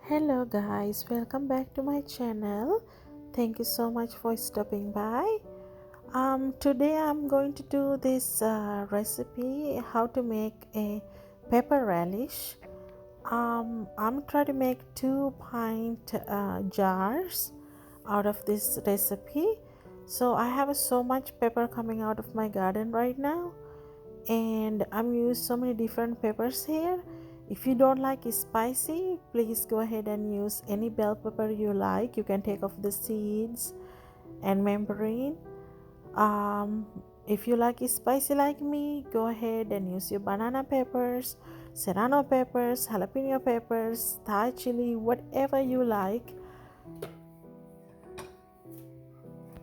Hello guys, welcome back to my channel. Thank you so much for stopping by. Today I'm going to do this recipe how to make a pepper relish. I'm trying to make 2 pint jars out of this recipe. So I have so much pepper coming out of my garden right now, and I'm using so many different peppers here. If you don't like it spicy, please go ahead and use any bell pepper you like. You can take off the seeds and membrane. If you like it spicy like me, go ahead and use your banana peppers, serrano peppers, jalapeno peppers, Thai chili, whatever you like.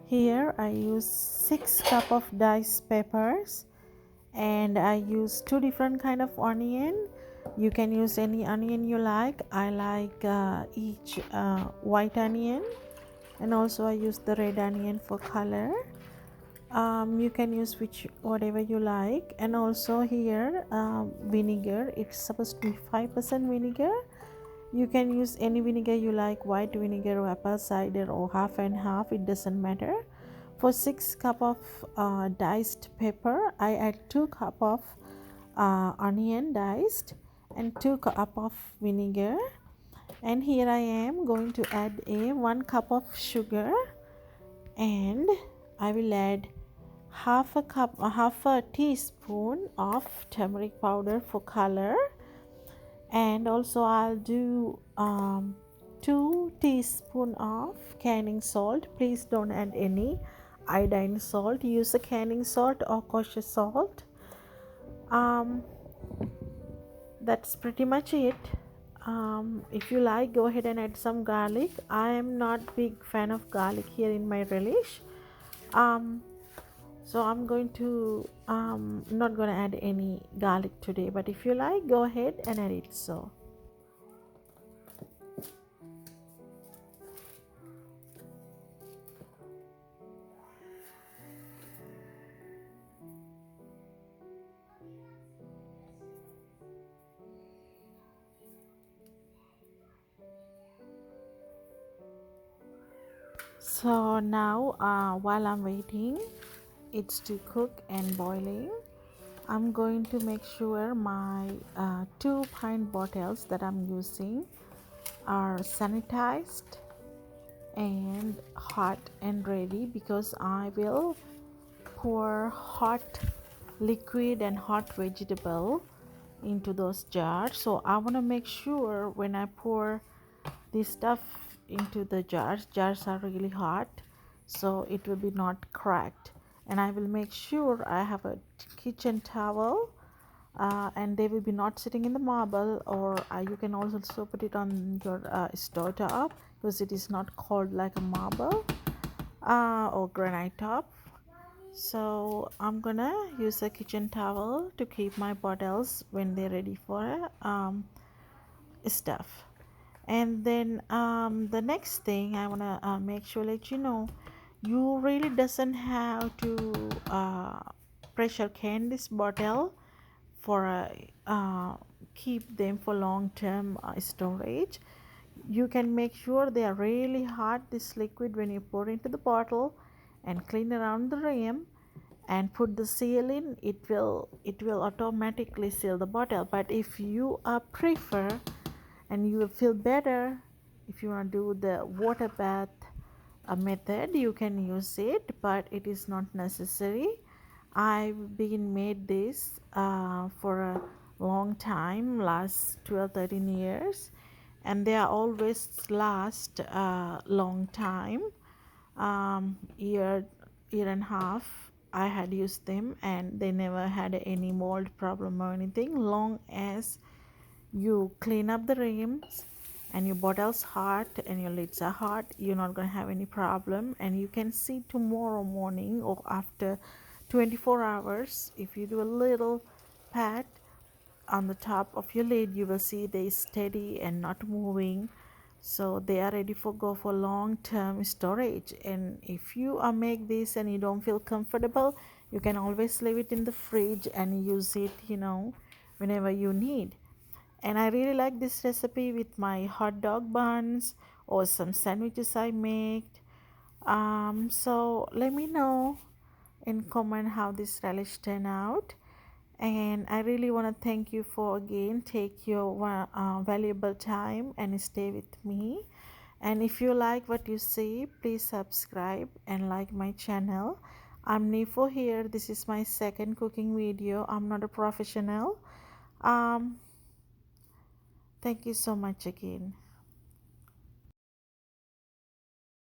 Here I use 6 cup of diced peppers, and I use 2 different kind of onion. You can use any onion you like. I like each white onion, and also I use the red onion for color. You can use whatever you like. And also here vinegar, it's supposed to be 5% vinegar. You can use any vinegar you like, white vinegar or apple cider or half and half, it doesn't matter. For 6 cup of diced pepper, I add 2 cup of onion diced and 2 cup of vinegar. And here I am going to add a 1 cup of sugar, and I will add half a teaspoon of turmeric powder for color. And also I'll do 2 teaspoon of canning salt. Please don't add any iodine salt. Use a canning salt or kosher salt. That's pretty much it. If you like, go ahead and add some garlic. I am not big fan of garlic here in my relish. So I'm going to not gonna add any garlic today, but if you like, go ahead and add it. So now while I'm waiting it's to cook and boiling, I'm going to make sure my 2 pint bottles that I'm using are sanitized and hot and ready, because I will pour hot liquid and hot vegetable into those jars. So I want to make sure when I pour this stuff into the jars are really hot, so it will be not cracked. And I will make sure I have a kitchen towel, and they will be not sitting in the marble, or you can also put it on your stove top, because it is not cold like a marble or granite top. So I'm gonna use a kitchen towel to keep my bottles when they're ready for stuff. And then the next thing I want to make sure let you know, you really doesn't have to pressure can this bottle for keep them for long-term storage. You can make sure they are really hot, this liquid, when you pour into the bottle, and clean around the rim and put the seal in. It will automatically seal the bottle. But if you prefer and you will feel better, if you want to do the water bath method, you can use it, but it is not necessary. I've been made this for a long time, last 12-13 years, and they are always last a long time. Year and a half I had used them, and they never had any mold problem or anything. Long as you clean up the rims and your bottle's hot and your lids are hot, you're not going to have any problem. And you can see tomorrow morning or after 24 hours, if you do a little pat on the top of your lid, you will see they steady and not moving. So they are ready for go for long-term storage. And if you make this and you don't feel comfortable, you can always leave it in the fridge and use it, whenever you need. And I really like this recipe with my hot dog buns or some sandwiches I made. So let me know in comment how this relish turned out. And I really want to thank you for again take your valuable time and stay with me. And if you like what you see, please subscribe and like my channel. I'm Nifo here. This is my second cooking video. I'm not a professional. um Thank you so much again.